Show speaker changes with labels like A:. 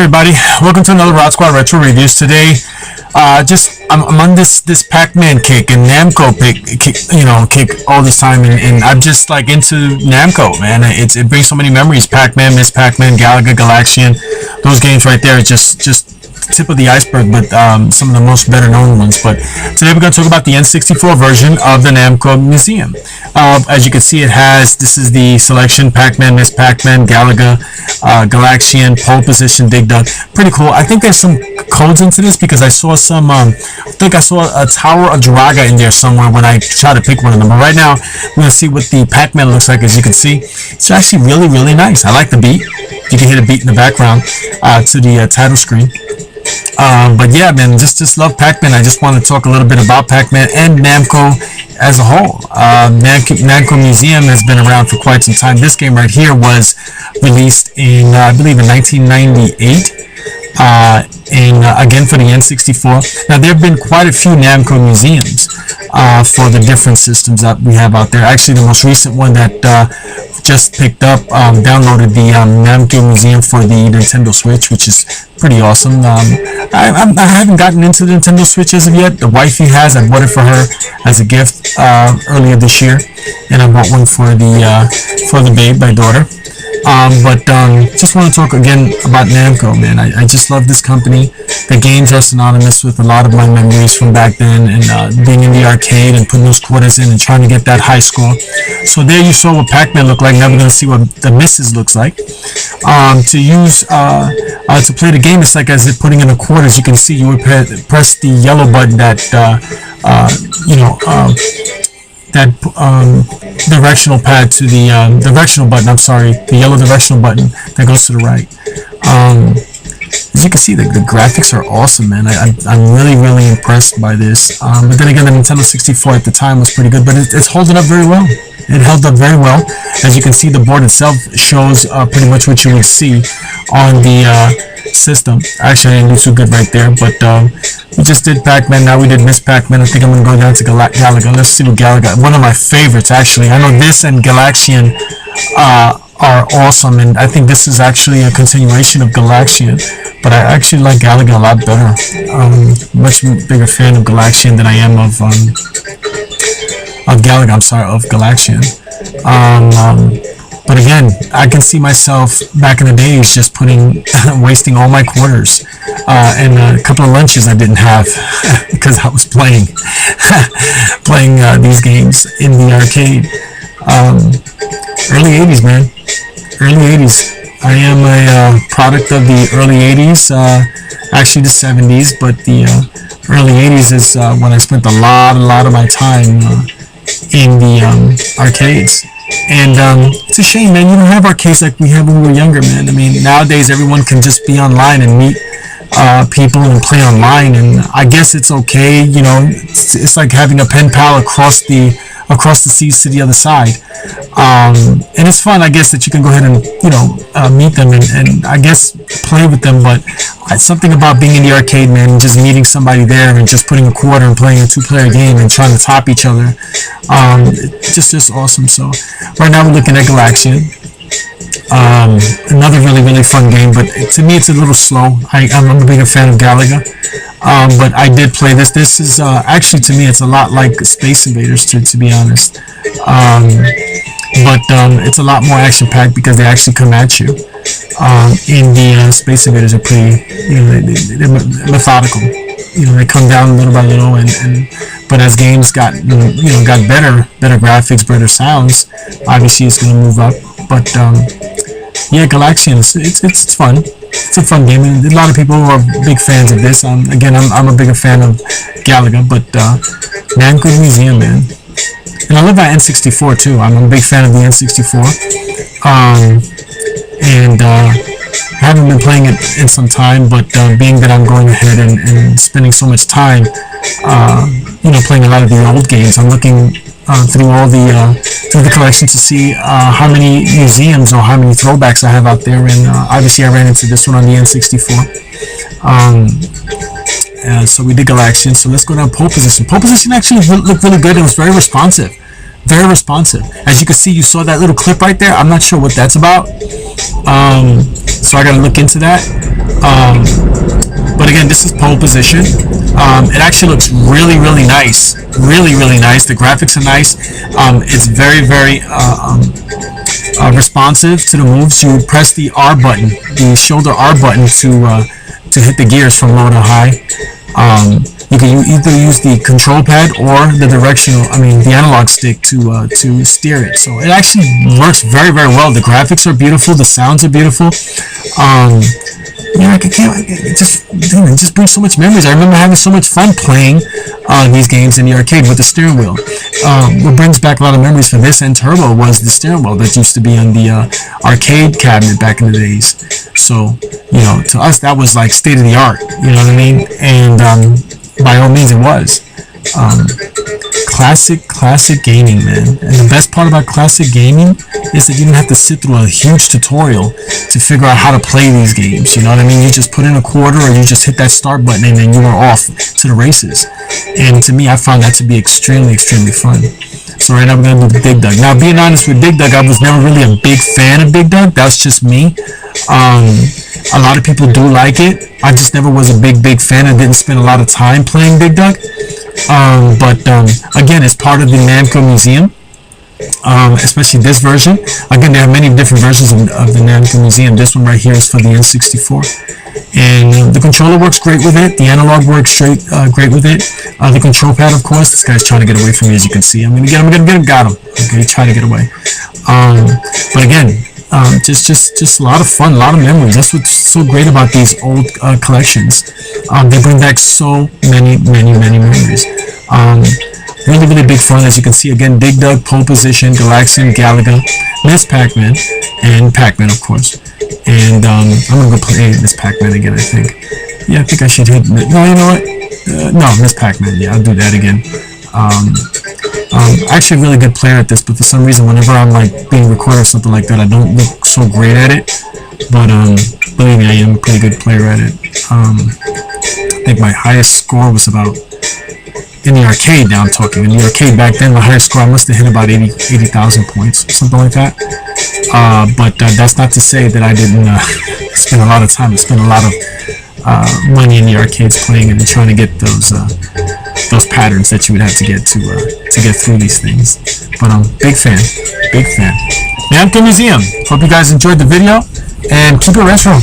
A: everybody, welcome to another RodzSquad Retro Reviews. Today, I'm on this Pac-Man kick and Namco kick all this time, and I'm just like into Namco, man. It brings so many memories. Pac-Man, Miss Pac-Man, Galaga, Galaxian, those games right there, just tip of the iceberg, but some of the most better known ones. But today we're going to talk about the N64 version of the Namco Museum. As you can see, this is the selection: Pac-Man, Miss Pac-Man, Galaga, Galaxian, pole position, Dig Dug. Pretty cool. I think there's some codes into this because I saw some, I think I saw a Tower of Draga in there somewhere when I tried to pick one of them. But right now, we're going to see what the Pac-Man looks like. As you can see, it's actually really, really nice. I like the beat. You can hear the beat in the background to the title screen. But yeah, man, just love Pac-Man. I just want to talk a little bit about Pac-Man and Namco as a whole. Namco Museum has been around for quite some time. This game right here was released in, I believe, in 1998. Again for the N64. Now there have been quite a few Namco museums for the different systems that we have out there. Actually, the most recent one that just picked up, downloaded the Namco Museum for the Nintendo Switch, which is pretty awesome. I haven't gotten into the Nintendo Switch as of yet. The wifey has. I bought it for her as a gift earlier this year, and I bought one for the babe, my daughter. Just want to talk again about Namco, man. I just love this company. The games are synonymous with a lot of my memories from back then, and being in the arcade and putting those quarters in and trying to get that high score. So there you saw what Pac-Man looked like. Now we're going to see what the Misses looks like. To play the game, it's like as if putting in the quarters. You can see you would press the yellow button that directional pad to the directional button. I'm sorry, the yellow directional button that goes to the right. As you can see, the graphics are awesome, man. I'm really, really impressed by this. But then again, the Nintendo 64 at the time was pretty good, but it's holding up very well. It held up very well. As you can see, the board itself shows pretty much what you would see on the system. Actually, I didn't do too good right there, but we just did Pac-Man. Now we did Miss Pac-Man. I think I'm going to go down to Galaga. Let's see what Galaga. One of my favorites, actually. I know this and Galaxian are awesome, and I think this is actually a continuation of Galaxian, but I actually like Galaga a lot better. Much bigger fan of Galaxian than I am of Galaga. I'm sorry, of Galaxian. But again, I can see myself back in the days just wasting all my quarters and a couple of lunches I didn't have because I was playing these games in the arcade. Early 80s, man. Early 80s. I am a product of the early 80s, actually the 70s, but the early 80s is when I spent a lot of my time in the arcades. And it's a shame, man, you don't have arcades like we had when we were younger, man. I mean, nowadays everyone can just be online and meet people and play online, and I guess it's okay, you know. It's like having a pen pal across the seas to the other side, and it's fun, I guess, that you can go ahead and meet them and I guess play with them. But something about being in the arcade, man, and just meeting somebody there and just putting a quarter and playing a two-player game and trying to top each other, it's just awesome. So right now we're looking at Galaxian. Another really, really fun game, but to me it's a little slow. I'm a bigger fan of Galaga, but I did play this. This is actually, to me, it's a lot like Space Invaders, to be honest. But it's a lot more action-packed because they actually come at you. In the Space Invaders are pretty, they're methodical. They come down little by little, but as games got better graphics, better sounds, obviously it's going to move up. But yeah, Galaxian, it's fun. It's a fun game, and a lot of people are big fans of this. Again, I'm a bigger fan of Galaga, but Namco Museum, man. And I love that N64 too. I'm a big fan of the N64. I haven't been playing it in some time, but being that I'm going ahead and spending so much time, playing a lot of the old games, I'm looking through the collection to see how many museums or how many throwbacks I have out there. And obviously, I ran into this one on the N64. So we did Galaxian. So let's go down pole position. Pole position actually looked really good. It was very responsive. Very responsive. As you can see, you saw that little clip right there. I'm not sure what that's about. so I got to look into that. But again, this is pole position. It actually looks really, really nice. Really, really nice. The graphics are nice. It's very, very responsive to the moves. You press the R button, the shoulder R button to hit the gears from low to high. You can either use the control pad or the the analog stick to steer it. So it actually works very, very well. The graphics are beautiful. The sounds are beautiful. It just brings so much memories. I remember having so much fun playing these games in the arcade with the steering wheel. What brings back a lot of memories for this and Turbo was the steering wheel that used to be on the arcade cabinet back in the days. So, to us that was like state of the art, you know what I mean? And by all means it was. Classic gaming, man. And the best part about classic gaming is that you don't have to sit through a huge tutorial to figure out how to play these games. You know what I mean? You just put in a quarter or you just hit that start button and then you are off to the races. And to me, I found that to be extremely, extremely fun. So right now we're going to do Dig Dug. Now, being honest with Dig Dug, I was never really a big fan of Dig Dug. That's just me. A lot of people do like it. I just never was a big fan and didn't spend a lot of time playing Dig Dug. Again, it's part of the Namco Museum, especially this version. Again, there are many different versions of the Namco Museum. This one right here is for the N64. And the controller works great with it. The analog works great with it. The control pad, of course. This guy's trying to get away from me, as you can see. I'm gonna get him. Got him. Okay, try to get away. But again, just a lot of fun, a lot of memories. That's what's so great about these old collections. They bring back so many memories. Really, really big fun. As you can see, again, Dig Dug, Pole Position, Galaxian, Galaga, Miss Pac-Man, and Pac-Man, of course. And I'm gonna go play Miss Pac-Man again, I think. Yeah, I think I should hit. No, you know what? No, Miss Pac-Man. Yeah, I'll do that again. Actually a really good player at this, but for some reason, whenever I'm like being recorded or something like that, I don't look so great at it. But believe me, I am a pretty good player at it. I think my highest score was about, in the arcade now I'm talking, in the arcade back then, my highest score I must have hit about 80,000 points, something like that. But that's not to say that I didn't spend a lot of time, spend a lot of money in the arcades playing it and trying to get those patterns that you would have to get through these things. But big fan. Namco Museum. Hope you guys enjoyed the video and keep it retro.